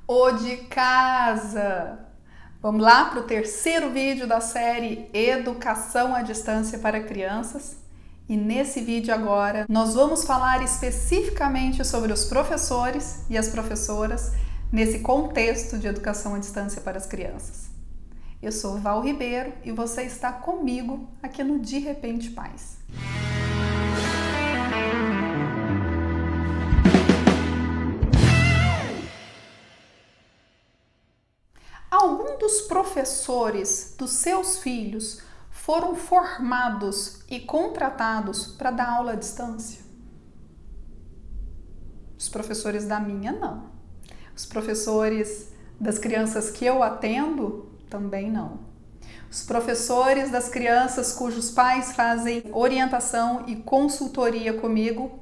O de casa. Vamos lá para o terceiro vídeo da série Educação à Distância para Crianças. E nesse vídeo agora nós vamos falar especificamente sobre os professores e as professoras nesse contexto de educação à distância para as crianças. Eu sou Val Ribeiro e você está comigo aqui no De Repente Pais. Algum dos professores dos seus filhos foram formados e contratados para dar aula à distância? Os professores da minha, não. Os professores das crianças que eu atendo, também não. Os professores das crianças cujos pais fazem orientação e consultoria comigo,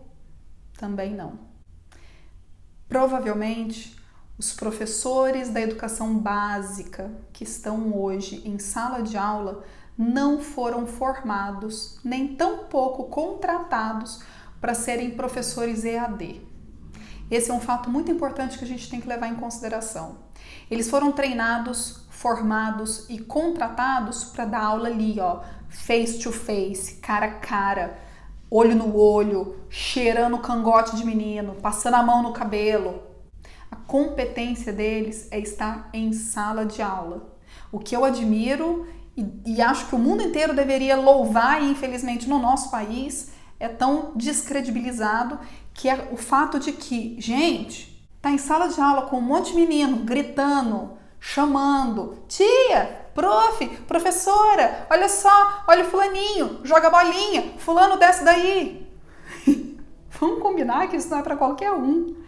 também não. Provavelmente, os professores da educação básica que estão hoje em sala de aula não foram formados, nem tampouco contratados para serem professores EAD. Esse é um fato muito importante que a gente tem que levar em consideração. Eles foram treinados, formados e contratados para dar aula ali, face to face, cara a cara, olho no olho, cheirando o cangote de menino, passando a mão no cabelo. A competência deles é estar em sala de aula. O que eu admiro e acho que o mundo inteiro deveria louvar, e infelizmente no nosso país é tão descredibilizado, que é o fato de que, gente, tá em sala de aula com um monte de menino gritando, chamando, tia, prof, professora, olha só, olha o fulaninho, joga bolinha, fulano desce daí. Vamos combinar que isso não é para qualquer um.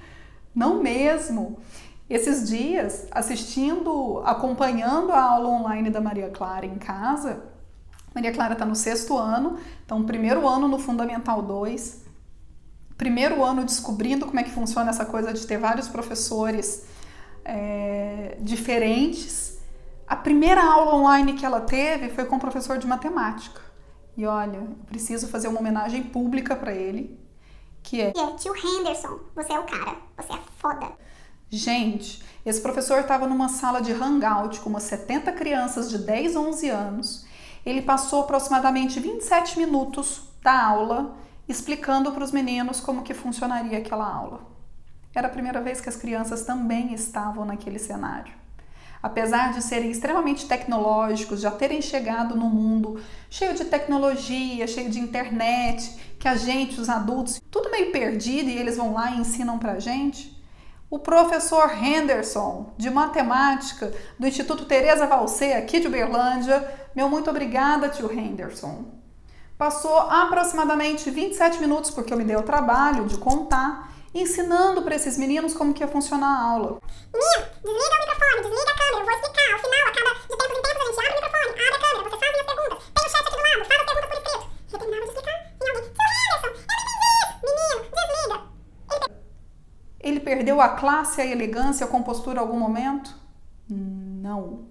Não mesmo. Esses dias, acompanhando a aula online da Maria Clara em casa, Maria Clara está no 6º ano, então primeiro ano no Fundamental 2, primeiro ano descobrindo como é que funciona essa coisa de ter vários professores diferentes. A primeira aula online que ela teve foi com o professor de matemática. E olha, eu preciso fazer uma homenagem pública para ele, que é... Tio Henderson, você é o cara, você é foda. Gente, esse professor estava numa sala de hangout com umas 70 crianças de 10, 11 anos. Ele passou aproximadamente 27 minutos da aula explicando para os meninos como que funcionaria aquela aula. Era a primeira vez que as crianças também estavam naquele cenário. Apesar de serem extremamente tecnológicos, já terem chegado no mundo cheio de tecnologia, cheio de internet, que a gente, os adultos, tudo meio perdido e eles vão lá e ensinam pra gente, o professor Henderson, de matemática, do Instituto Teresa Valcê, aqui de Uberlândia, meu muito obrigada, tio Henderson, passou aproximadamente 27 minutos, porque eu me dei o trabalho de contar, ensinando para esses meninos como que ia funcionar a aula. Menino, desliga o microfone, desliga a câmera, eu vou explicar. Ao final, a cada de tempos em tempos, a gente abre o microfone, abre a câmera, você faz as perguntas. Tem o chat aqui do lado, faz as perguntas por escrito. Eu terminava de explicar e alguém, seu Henderson, eu não entendi isso. Menino, desliga. Ele perdeu a classe, a elegância, a compostura em algum momento? Não.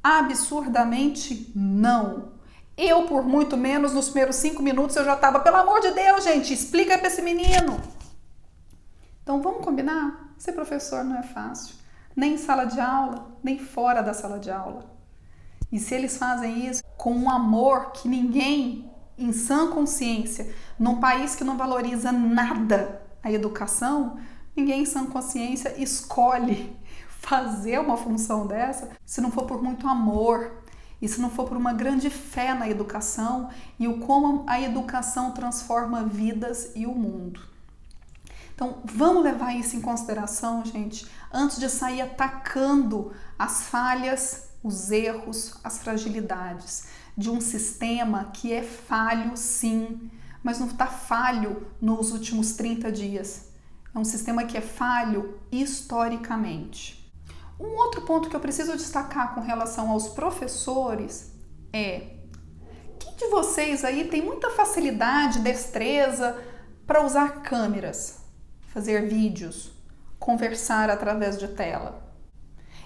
Absurdamente não. Eu, por muito menos, nos primeiros 5 minutos, eu já estava, pelo amor de Deus, gente, explica para esse menino. Então vamos combinar? Ser professor não é fácil. Nem em sala de aula, nem fora da sala de aula. E se eles fazem isso com um amor que ninguém, em sã consciência, num país que não valoriza nada a educação, ninguém em sã consciência escolhe fazer uma função dessa se não for por muito amor e se não for por uma grande fé na educação e o como a educação transforma vidas e o mundo. Então, vamos levar isso em consideração, gente, antes de sair atacando as falhas, os erros, as fragilidades de um sistema que é falho, sim, mas não está falho nos últimos 30 dias. É um sistema que é falho historicamente. Um outro ponto que eu preciso destacar com relação aos professores é: quem de vocês aí tem muita facilidade, destreza para usar câmeras? Fazer vídeos, conversar através de tela.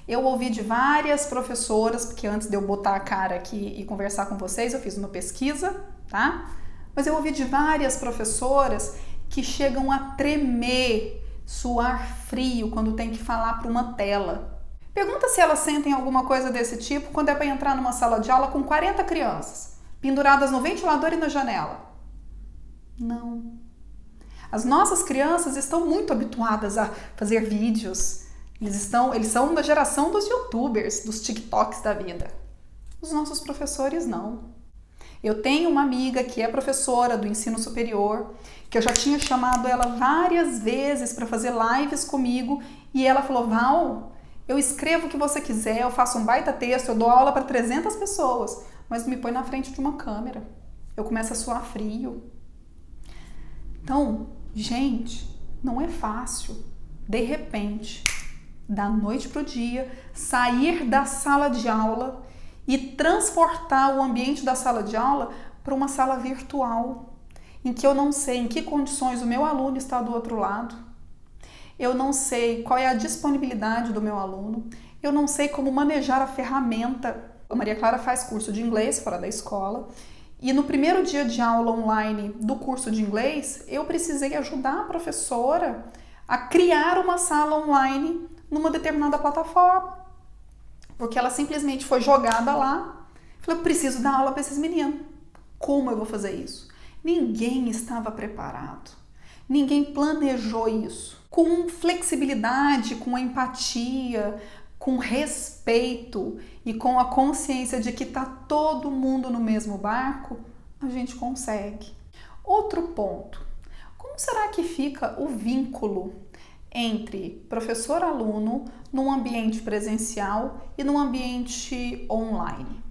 Eu ouvi de várias professoras, porque antes de eu botar a cara aqui e conversar com vocês, eu fiz uma pesquisa, tá? Mas eu ouvi de várias professoras que chegam a tremer suar frio quando tem que falar para uma tela. Pergunta se elas sentem alguma coisa desse tipo quando é para entrar numa sala de aula com 40 crianças, penduradas no ventilador e na janela. Não. As nossas crianças estão muito habituadas a fazer vídeos. Eles são da geração dos youtubers, dos TikToks da vida. Os nossos professores não. Eu tenho uma amiga que é professora do ensino superior, que eu já tinha chamado ela várias vezes para fazer lives comigo e ela falou: Val, eu escrevo o que você quiser, eu faço um baita texto, eu dou aula para 300 pessoas, mas me põe na frente de uma câmera. Eu começo a suar frio. Então, gente, não é fácil, de repente, da noite para o dia, sair da sala de aula e transportar o ambiente da sala de aula para uma sala virtual, em que eu não sei em que condições o meu aluno está do outro lado, eu não sei qual é a disponibilidade do meu aluno, eu não sei como manejar a ferramenta. A Maria Clara faz curso de inglês fora da escola e no primeiro dia de aula online do curso de inglês, eu precisei ajudar a professora a criar uma sala online numa determinada plataforma. Porque ela simplesmente foi jogada lá. Falei, eu preciso dar aula para esses meninos. Como eu vou fazer isso? Ninguém estava preparado. Ninguém planejou isso. Com flexibilidade, com empatia, com respeito e com a consciência de que está todo mundo no mesmo barco, a gente consegue. Outro ponto. Como será que fica o vínculo entre professor-aluno num ambiente presencial e num ambiente online?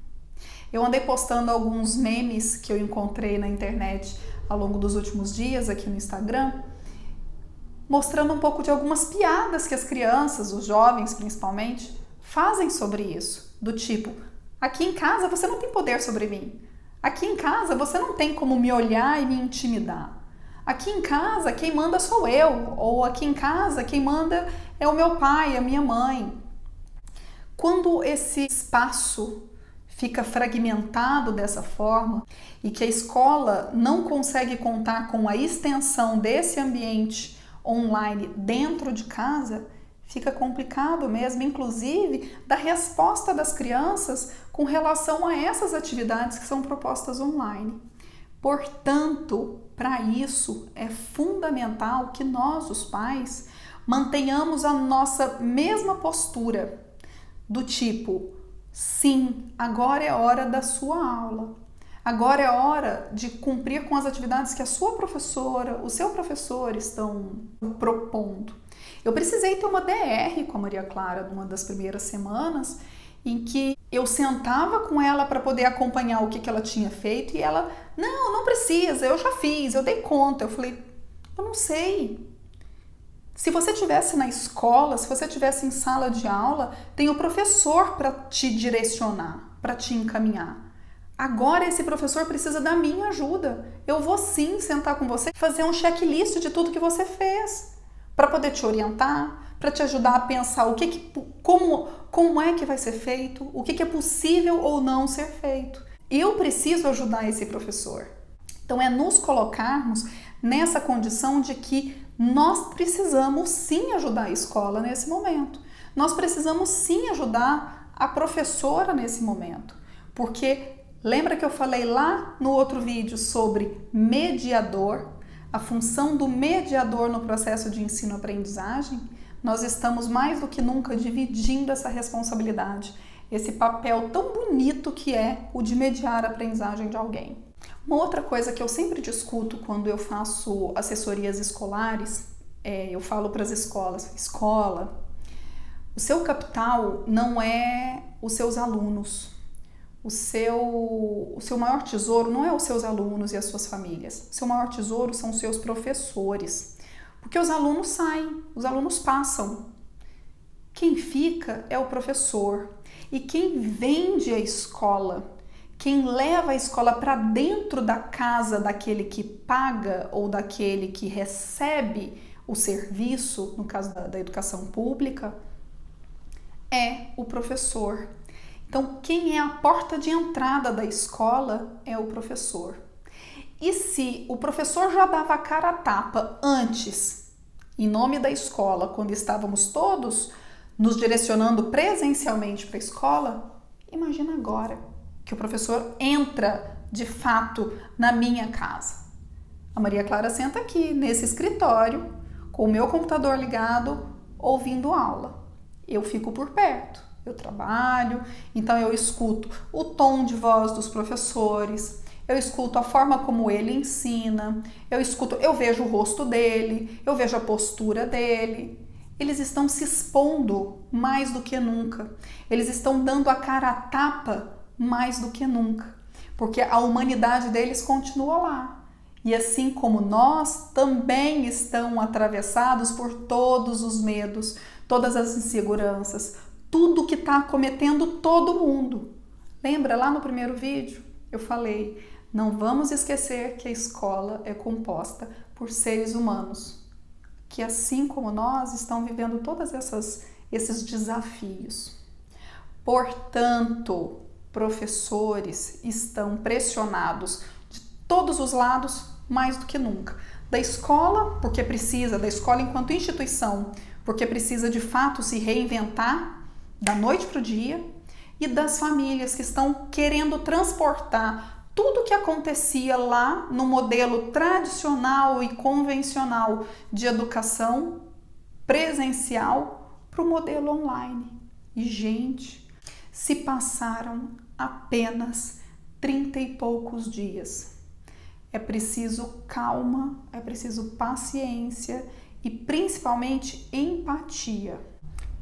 Eu andei postando alguns memes que eu encontrei na internet ao longo dos últimos dias aqui no Instagram, mostrando um pouco de algumas piadas que as crianças, os jovens principalmente, fazem sobre isso. Do tipo, aqui em casa você não tem poder sobre mim. Aqui em casa você não tem como me olhar e me intimidar. Aqui em casa quem manda sou eu, ou aqui em casa quem manda é o meu pai, a minha mãe. Quando esse espaço fica fragmentado dessa forma e que a escola não consegue contar com a extensão desse ambiente online dentro de casa, fica complicado mesmo, inclusive, da resposta das crianças com relação a essas atividades que são propostas online. Portanto, para isso é fundamental que nós, os pais, mantenhamos a nossa mesma postura do tipo, sim, agora é hora da sua aula. Agora é hora de cumprir com as atividades que a sua professora, o seu professor estão propondo. Eu precisei ter uma DR com a Maria Clara numa das primeiras semanas, em que eu sentava com ela para poder acompanhar o que ela tinha feito e ela, não precisa, eu já fiz, eu dei conta. Eu falei, eu não sei. Se você estivesse na escola, se você estivesse em sala de aula, tem o professor para te direcionar, para te encaminhar. Agora esse professor precisa da minha ajuda. Eu vou sim sentar com você e fazer um checklist de tudo que você fez, para poder te orientar, para te ajudar a pensar como é que vai ser feito, o que é possível ou não ser feito. Eu preciso ajudar esse professor. Então é nos colocarmos nessa condição de que nós precisamos sim ajudar a escola nesse momento. Nós precisamos sim ajudar a professora nesse momento, porque lembra que eu falei lá no outro vídeo sobre mediador, a função do mediador no processo de ensino-aprendizagem? Nós estamos mais do que nunca dividindo essa responsabilidade, esse papel tão bonito que é o de mediar a aprendizagem de alguém. Uma outra coisa que eu sempre discuto quando eu faço assessorias escolares, eu falo para as escolas, escola, o seu capital não é os seus alunos. O seu maior tesouro não é os seus alunos e as suas famílias. O seu maior tesouro são os seus professores. Porque os alunos saem, os alunos passam. Quem fica é o professor. E quem vende a escola, quem leva a escola para dentro da casa daquele que paga ou daquele que recebe o serviço, no caso da educação pública, é o professor. Então, quem é a porta de entrada da escola é o professor. E se o professor já dava a cara a tapa antes em nome da escola, quando estávamos todos nos direcionando presencialmente para a escola, imagina agora que o professor entra de fato na minha casa. A Maria Clara senta aqui nesse escritório com o meu computador ligado, ouvindo aula. Eu fico por perto, eu trabalho, então eu escuto o tom de voz dos professores, eu escuto a forma como ele ensina, eu vejo o rosto dele, eu vejo a postura dele. Eles estão se expondo mais do que nunca. Eles estão dando a cara a tapa mais do que nunca, porque a humanidade deles continua lá. E assim como nós, também estão atravessados por todos os medos, todas as inseguranças, tudo que está acometendo todo mundo. Lembra lá no primeiro vídeo? Eu falei, não vamos esquecer que a escola é composta por seres humanos, que assim como nós estão vivendo todos esses desafios. Portanto, professores estão pressionados de todos os lados mais do que nunca. Da escola, porque precisa, da escola enquanto instituição, porque precisa de fato se reinventar da noite para o dia, e das famílias que estão querendo transportar tudo o que acontecia lá no modelo tradicional e convencional de educação presencial para o modelo online. E, gente, se passaram apenas 30 e poucos dias. É preciso calma, é preciso paciência e principalmente empatia.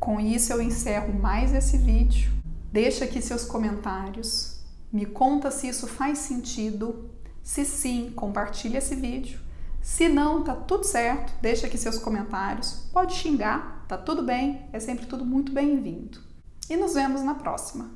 Com isso eu encerro mais esse vídeo. Deixa aqui seus comentários, me conta se isso faz sentido. Se sim, compartilha esse vídeo. Se não, tá tudo certo, deixa aqui seus comentários. Pode xingar, tá tudo bem, é sempre tudo muito bem-vindo. E nos vemos na próxima.